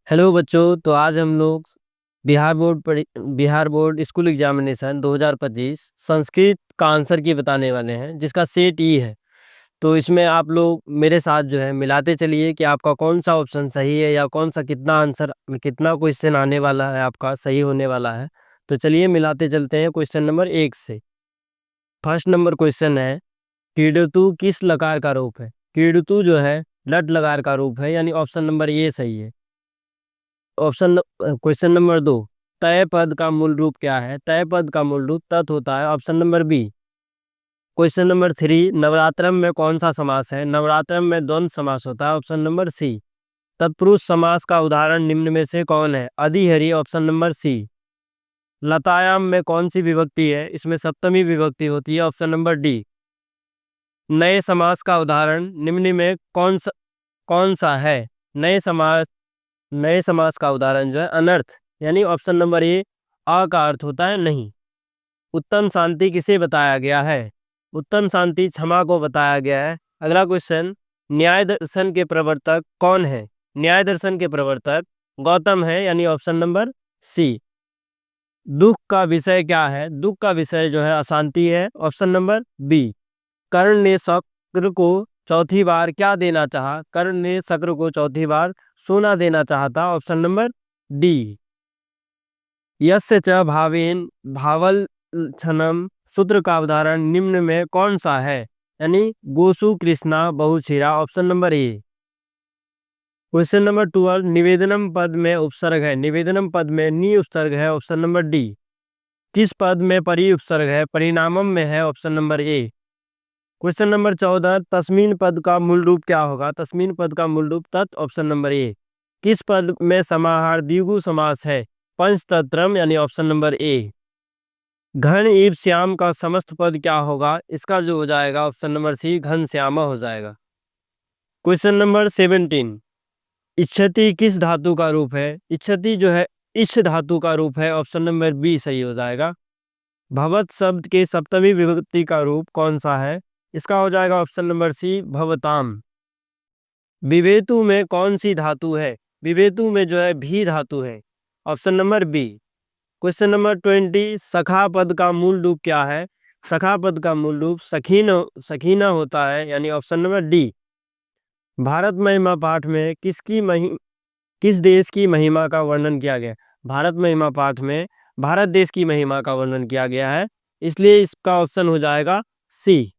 Hello बच्चों। तो आज हम लोग Bihar board school examination 2025 Sanskrit का आंसर की बताने वाले हैं, जिसका सेट ई है। तो इसमें आप लोग मेरे साथ जो है मिलाते चलिए कि आपका कौन सा ऑप्शन सही है या कौन सा कितना आंसर कितना क्वेश्चन आने वाला है, आपका सही होने वाला है। तो चलिए मिलाते चलते हैं क्वेश्चन नंबर 1 से। फर्स्ट नंबर क्वेश्चन है, क्रीडतु किस लकार का रूप है? क्रीडतु जो है लट लकार का रूप है, यानी ऑप्शन नंबर ए सही है। क्वेश्चन नंबर 2, तय पद का मूल रूप क्या है? तय पद का मूल रूप तत् होता है, option number B. Question number 3, नवरात्रम में कौन सा समास है? नवरात्रम में द्वंद्व समास होता है, ऑप्शन नंबर सी। तत्पुरुष समास का उदाहरण निम्न में से कौन है? अधिहरि, ऑप्शन नंबर सी। लतायाम में कौन सी विभक्ति है? इसमें सप्तमी विभक्ति होती है, ऑप्शन नंबर डी। नए समास का उदाहरण निम्न में कौन सा है? नए समास का उदाहरण जो है अनर्थ, यानी ऑप्शन नंबर ए आ का अर्थ होता है नहीं। उत्तम शांति किसे बताया गया है? उत्तम शांति क्षमा को बताया गया है। अगला क्वेश्चन, न्याय दर्शन के प्रवर्तक कौन है? न्याय दर्शन के प्रवर्तक गौतम है, यानी ऑप्शन नंबर सी। दुख का विषय क्या है? दुख का विषय जो है अशांति है, ऑप्शन नंबर बी। कर्ण ने शक्र को चौथी बार क्या देना चाहा? कर्ण ने शक्र को चौथी बार सोना देना चाहता, ऑप्शन नंबर डी। यस्य च भावेन भावल छनम सूत्र का उदाहरण निम्न में कौन सा है? यानी गोसु कृष्णा बहुशिरा, option number A. Question number 12, निवेदनम पद में उपसर्ग है? निवेदनम पद में नी उपसर्ग है, ऑप्शन नंबर डी। किस पद में परी उपसर्ग है? परिणामम में है, option number A. Question number 14, Tasmeen पद का मूल रूप क्या होगा? तस्मीन पद का मूल रूप तत्, ऑप्शन नंबर ए। किस पद में समाहार द्विगु समास है? पंचतंत्रम, यानी ऑप्शन नंबर ए। घन ईव श्याम का समस्त पद क्या होगा? इसका जो हो जाएगा ऑप्शन नंबर सी, घन श्यामा हो जाएगा। क्वेश्चन नंबर 17, इच्छति किस धातु का रूप है? इच्छति जो है इच्छ धातु का रूप है, ऑप्शन नंबर बी सही हो जाएगा। भवत शब्द के सप्तमी विभक्ति का रूप कौन सा है? इसका हो जाएगा ऑप्शन नंबर सी, भवताम। विवेतु में कौन सी धातु है? विवेतु में जो है भी धातु है, option number B. Question number 20, सखा पद का मूल रूप क्या है? सखा पद का मूल रूप सखीना होता है, यानी ऑप्शन नंबर डी। भारत महिमा पाठ में किस देश की महिमा का वर्णन किया गया? भारत महिमा पाठ में भारत देश की महिमा का वर्णन किया गया है, इसलिए इसका ऑप्शन हो जाएगा सी।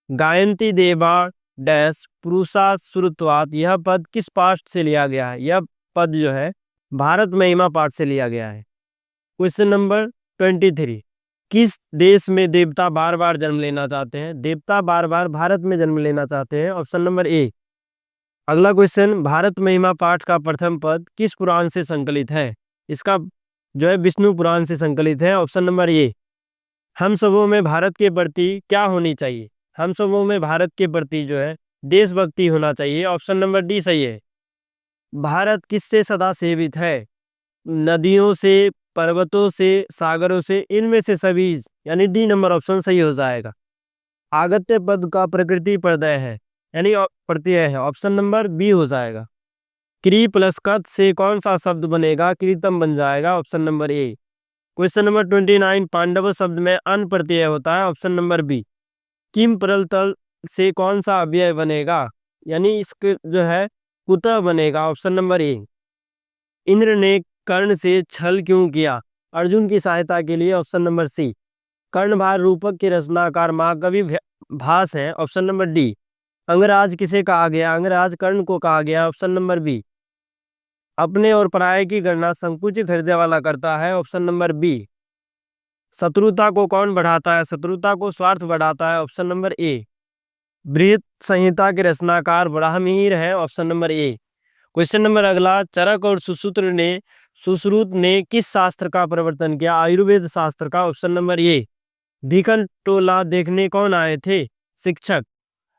गायंती देवा डैश पुरुषा श्रुतवात, यह पद किस पाठ से लिया गया है? यह पद जो है भारत महिमा पाठ से लिया गया है। क्वेश्चन नंबर 23, किस देश में देवता बार बार जन्म लेना चाहते हैं? देवता बार बार भारत में जन्म लेना चाहते हैं, ऑप्शन नंबर ए। अगला क्वेश्चन, भारत महिमा पाठ का प्रथम पद किस पुराण से संकलित है? इसका जो है विष्णु पुराण से संकलित है, ऑप्शन नंबर ए। हम सबों में भारत के प्रति क्या होनी चाहिए? हम सबों में भारत के प्रति जो है देशभक्ति होना चाहिए, ऑप्शन नंबर डी सही है। भारत किससे सदा सेवित है? नदियों से, पर्वतों से, सागरों से, इनमें से सभी, यानी डी नंबर ऑप्शन सही हो जाएगा। आगत्य पद का प्रकृति प्रत्यय है, यानी प्रत्यय है, ऑप्शन नंबर बी हो जाएगा। क्री प्लस कत से कौन सा शब्द बनेगा? कृतम बन जाएगा, option number A. Question number 29, पांडव शब्द में अन प्रत्यय होता है, ऑप्शन नंबर बी। किम परल तल से कौन सा अव्यय बनेगा? यानी इसके जो है कुतः बनेगा, ऑप्शन नंबर ए। इंद्र ने कर्ण से छल क्यों किया? अर्जुन की सहायता के लिए, ऑप्शन नंबर सी। कर्णभार रूपक के रचनाकार महाकवि भास हैं, ऑप्शन नंबर डी। अंगराज किसे कहा गया? अंगराज कर्ण को कहा गया, ऑप्शन नंबर बी। अपने और पराये की गणना संकुचित हृदय वाला करता है, ऑप्शन नंबर बी। शत्रुता को कौन बढ़ाता है? शत्रुता को स्वार्थ बढ़ाता है, ऑप्शन नंबर ए। बृहत संहिता के रचनाकार ब्राह्मणीर है, option number A. Question number अगला, चरक और सुश्रुत ने किस शास्त्र का प्रवर्तन किया? आयुर्वेद शास्त्र का, ऑप्शन नंबर ए। भीखन टोला देखने कौन आए थे? शिक्षक।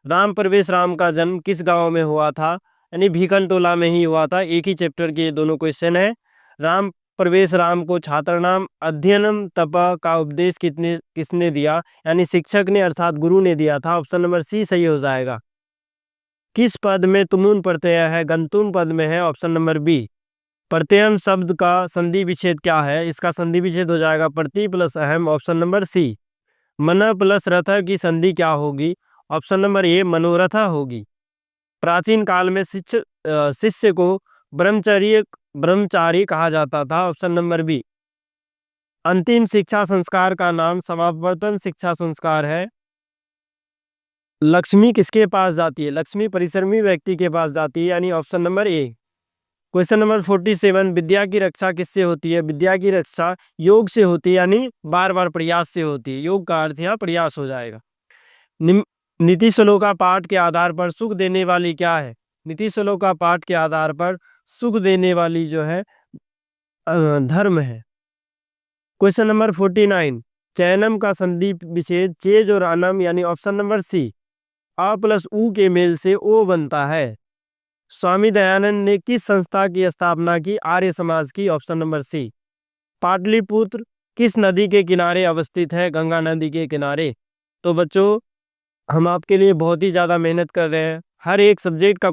राम प्रवेश राम का जन्म किस गांव में हुआ था? यानी भीखन टोला में ही हुआ था। एक ही चैप्टर के दोनों क्वेश्चन है। राम प्रवेश राम को छात्र नाम अध्ययनम तप का उपदेश किसने दिया? यानी शिक्षक ने, अर्थात गुरु ने दिया था, ऑप्शन नंबर सी सही हो जाएगा। किस पद में तुमुन प्रत्यय है? गंतुम पद में है, ऑप्शन नंबर बी। प्रत्ययम शब्द का संधि विच्छेद क्या है? इसका संधि विच्छेद हो जाएगा प्रति प्लस अहम, ऑप्शन नंबर सी। मन प्लस रथ की संधि क्या होगी? ऑप्शन नंबर ए मनोरथ होगी। प्राचीन काल में शिष्य को ब्रह्मचारी कहा जाता था, ऑप्शन नंबर बी। अंतिम शिक्षा संस्कार का नाम समावर्तन शिक्षा संस्कार है। लक्ष्मी किसके पास जाती है? लक्ष्मी परिश्रमी व्यक्ति के पास जाती है, यानी option number A. Question number 47, विद्या की रक्षा किससे होती है? विद्या की रक्षा योग से होती है, यानी बार बार प्रयास से होती है। योग का अर्थ यहाँ प्रयास हो जाएगा। नीति श्लोका पाठ के आधार पर सुख देने वाली क्या है? नीति श्लोका पाठ के आधार पर सुख देने वाली जो है धर्म है। क्वेश्चन नंबर 49, चैनम का संधि विच्छेद चेज और अनम, यानी ऑप्शन नंबर सी। अ प्लस उ के मेल से ओ बनता है। स्वामी दयानंद ने किस संस्था की स्थापना की? आर्य समाज की, ऑप्शन नंबर सी। पाटलिपुत्र किस नदी के किनारे अवस्थित है? गंगा नदी के किनारे। तो बच्चों, हम आपके लिए बहुत ही ज़्यादा मेहनत कर रहे हैं, हर एक सब्जेक्ट का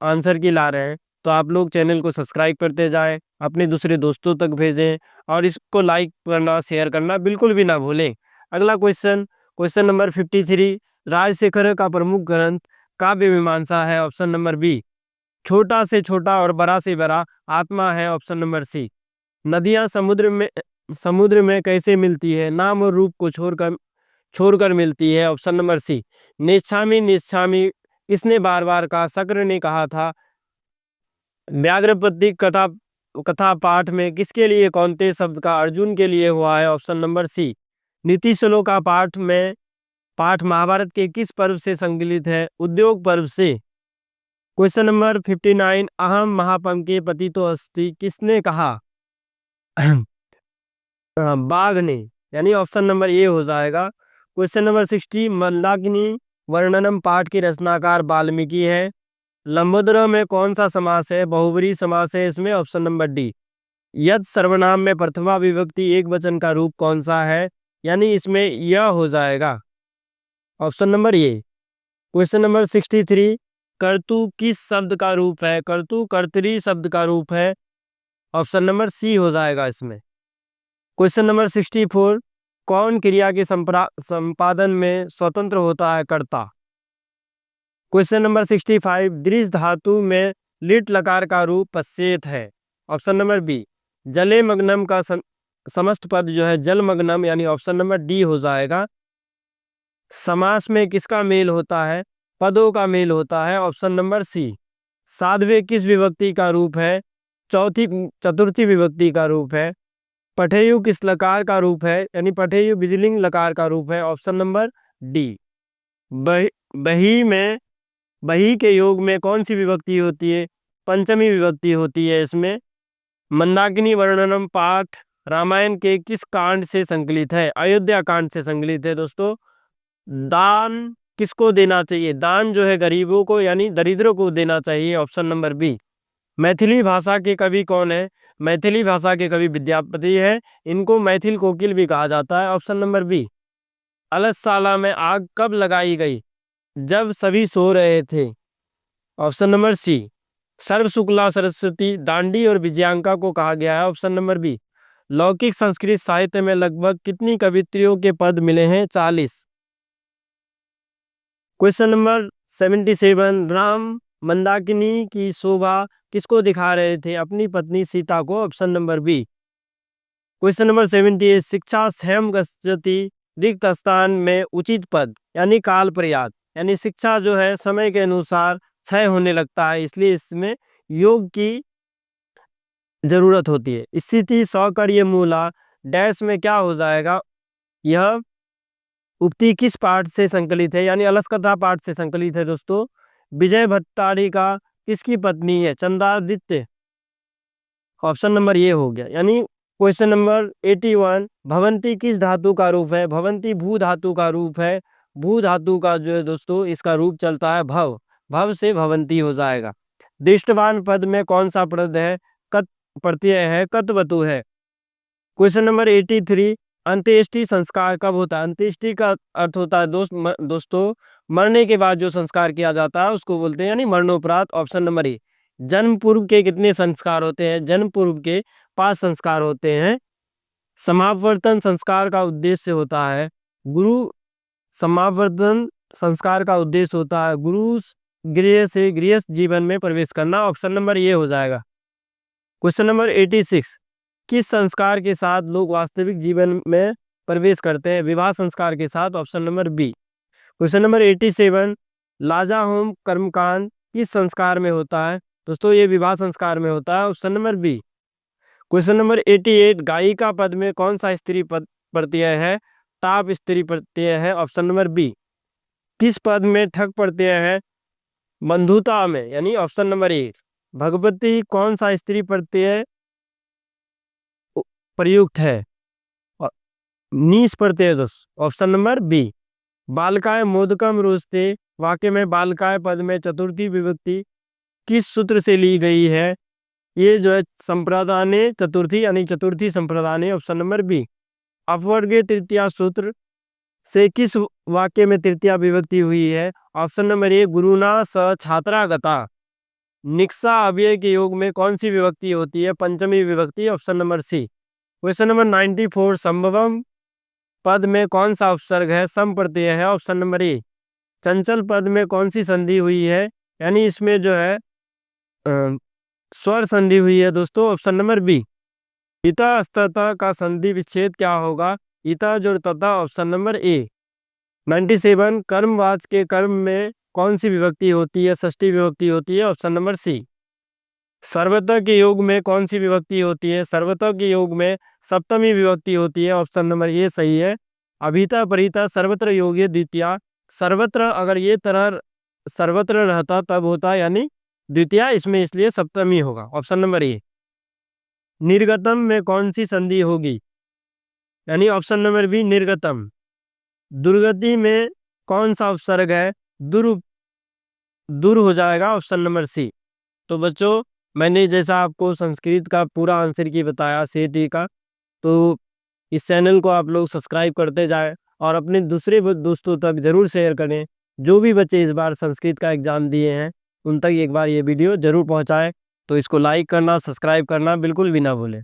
आंसर की ला रहे हैं। तो आप लोग चैनल को सब्सक्राइब करते जाएं, अपने दूसरे दोस्तों तक भेजें और इसको लाइक करना, शेयर करना बिल्कुल भी ना भूलें। अगला क्वेश्चन नंबर 53, राजशेखर का प्रमुख ग्रंथ काव्य मीमांसा है, ऑप्शन नंबर बी। छोटा से छोटा और बड़ा से बड़ा आत्मा है, ऑप्शन नंबर सी। नदियां समुद्र में कैसे मिलती है? नाम और रूप को छोड़कर मिलती है, ऑप्शन नंबर सी। नेच्छामी नेच्छामी इसने बार बार कहा, शक्र ने कहा था। व्याघ्रपति कथा पाठ में किसके लिए कौनते शब्द का अर्जुन के लिए हुआ है? Option number C. नीति श्लोका पाठ महाभारत के किस पर्व से संकलित है? उद्योग पर्व से। क्वेश्चन नंबर 59, अहम महापम के पति तो अस्ति किसने कहा? बाघ ने, यानी ऑप्शन नंबर ए हो जाएगा। क्वेश्चन नंबर 60, मंदाकिनी वर्णनम पाठ के रचनाकार वाल्मीकि है। लंबोदर में कौन सा समास है? बहुब्रीहि समास है इसमें, ऑप्शन नंबर डी। यद सर्वनाम में प्रथमा विभक्ति एक वचन का रूप कौन सा है? यानी इसमें यह हो जाएगा, option number A. Question number 63, कर्तु किस शब्द का रूप है? कर्तु कर्तरी शब्द का रूप है, ऑप्शन नंबर सी हो जाएगा इसमें। क्वेश्चन नंबर 64, कौन क्रिया के संपादन में स्वतंत्र होता है? कर्ता। क्वेश्चन नंबर 65, दृश्य धातु में लिट लकार का रूप पश्चेत है, ऑप्शन नंबर बी। जले मग्नम का समस्त पद जो है जलमग्नम, यानी ऑप्शन नंबर डी हो जाएगा। समास में किसका मेल होता है? पदों का मेल होता है, ऑप्शन नंबर सी। साध्वे किस विभक्ति का रूप है? चतुर्थी विभक्ति का रूप है। पठेयु किस लकार का रूप है? यानी पठेयु विधिलिंग लकार का रूप है, ऑप्शन नंबर डी। बही के योग में कौन सी विभक्ति होती है? पंचमी विभक्ति होती है इसमें। मंदाकिनी वर्णनम पाठ रामायण के किस कांड से संकलित है? अयोध्या कांड से संकलित है दोस्तों। दान किसको देना चाहिए? दान जो है गरीबों को, यानी दरिद्रों को देना चाहिए, ऑप्शन नंबर बी। मैथिली भाषा के कवि कौन है? मैथिली भाषा के कवि विद्यापति है, इनको मैथिल कोकिल भी कहा जाता है, ऑप्शन नंबर बी। अलसशाला में आग कब लगाई गई? जब सभी सो रहे थे, ऑप्शन नंबर सी। सर्व शुक्ला सरस्वती दांडी और विजयांका को कहा गया है, ऑप्शन नंबर बी। लौकिक संस्कृत साहित्य में लगभग कितनी कवित्रियों के पद मिले हैं? 40। क्वेश्चन नंबर 77, राम मंदाकिनी की शोभा किसको दिखा रहे थे? अपनी पत्नी सीता को, option number B. Question number 78, शिक्षा स्वयं गच्छति रिक्त स्थान में उचित पद, यानी काल प्रयात, यानी शिक्षा जो है समय के अनुसार क्षय होने लगता है, इसलिए इसमें योग की जरूरत होती है। स्थिति सौकर्य मूला डैश में क्या हो जाएगा? यह उक्ति किस पाठ से संकलित है? यानी अलसकथा पाठ से संकलित है दोस्तों। विजय भट्टारिका किसकी पत्नी है? चंद्रादित्य, ऑप्शन नंबर ये हो गया। यानी क्वेश्चन नंबर 81, भवंती किस धातु का रूप है? भवंती भू धातु का रूप है। भू धातु का जो है दोस्तों इसका रूप चलता है भव, भव से भवंती हो जाएगा। दृष्टवान पद में कौन सा पद है? कत प्रत्यय है, कतवतु है। क्वेश्चन नंबर 83, अंत्येष्टि संस्कार कब होता है? अंत्येष्टि का अर्थ होता है दोस्तों मरने के बाद जो संस्कार किया जाता है उसको बोलते हैं, यानी मरणोपरांत, ऑप्शन नंबर ए। जन्म पूर्व के कितने संस्कार होते हैं? जन्म पूर्व के 5 संस्कार होते हैं। समावर्तन संस्कार का उद्देश्य होता है गुरु समावर्तन संस्कार का उद्देश्य होता है गुरु गृह से गृहस्थ जीवन में प्रवेश करना। ऑप्शन नंबर ये हो जाएगा। क्वेश्चन नंबर 86, किस संस्कार के साथ लोग वास्तविक जीवन में प्रवेश करते हैं? विवाह संस्कार के साथ। Option number B. Question number 87, लाजा होम कर्मकांड किस संस्कार में होता है? दोस्तों ये विवाह संस्कार में होता है। Option number B. Question number 88, गायिका पद में कौन सा स्त्री पद प्रत्यय है? ताप स्त्री प्रत्यय है। Option number B. किस पद में ठक प्रत्यय है? बंधुता में, यानी ऑप्शन नंबर ए। भगवती कौन सा स्त्री प्रत्यय प्रयुक्त है? नीस प्रत्यय। Option number B. बालकाय मोदकम रोचते वाक्य में बालकाय पद में चतुर्थी विभक्ति किस सूत्र से ली गई है? ये जो है संप्रदाने चतुर्थी, यानी चतुर्थी संप्रदाने। Option number B. अपवर्गे तृतीया सूत्र से किस वाक्य में तृतीया विभक्ति हुई है? ऑप्शन नंबर ए। गुरुना स छात्रा गता। निक्सा अव्यय के योग में कौन सी विभक्ति होती है? पंचमी विभक्ति। Option number C. Question number 94, संभवम पद में कौन सा उपसर्ग है? सम प्रत्यय है। Option number A. चंचल पद में कौन सी संधि हुई है? यानी इसमें जो है स्वर संधि हुई है दोस्तों। Option number B. इता स्तता का संधि विच्छेद क्या होगा? इता जोड़ तथा। ऑप्शन नंबर ए। 97, कर्मवाच के कर्म में कौन सी विभक्ति होती है? षष्ठी विभक्ति होती है। Option number C. सर्वतः के योग में कौन सी विभक्ति होती है? सर्वतः के योग में सप्तमी विभक्ति होती है। ऑप्शन नंबर ए सही है। अभिता परिता सर्वत्र योग्य द्वितीया। सर्वत्र अगर ये तरह सर्वत्र रहता तब होता, यानी द्वितीया इसमें, इसलिए सप्तमी होगा। ऑप्शन नंबर ए। निर्गतम में कौन सी संधि होगी? यानी ऑप्शन नंबर बी निर्गतम। दुर्गति में कौन सा उपसर्ग है? दूर हो जाएगा। Option number C. तो बच्चों मैंने जैसा आपको संस्कृत का पूरा आंसर की बताया सेटी का, तो इस चैनल को आप लोग सब्सक्राइब करते जाएं और अपने दूसरे दोस्तों तक जरूर शेयर करें। जो भी बच्चे इस बार संस्कृत का एग्ज़ाम दिए हैं उन तक एक बार ये वीडियो जरूर पहुंचाएं। तो इसको लाइक करना, सब्सक्राइब करना बिल्कुल भी ना भूलें।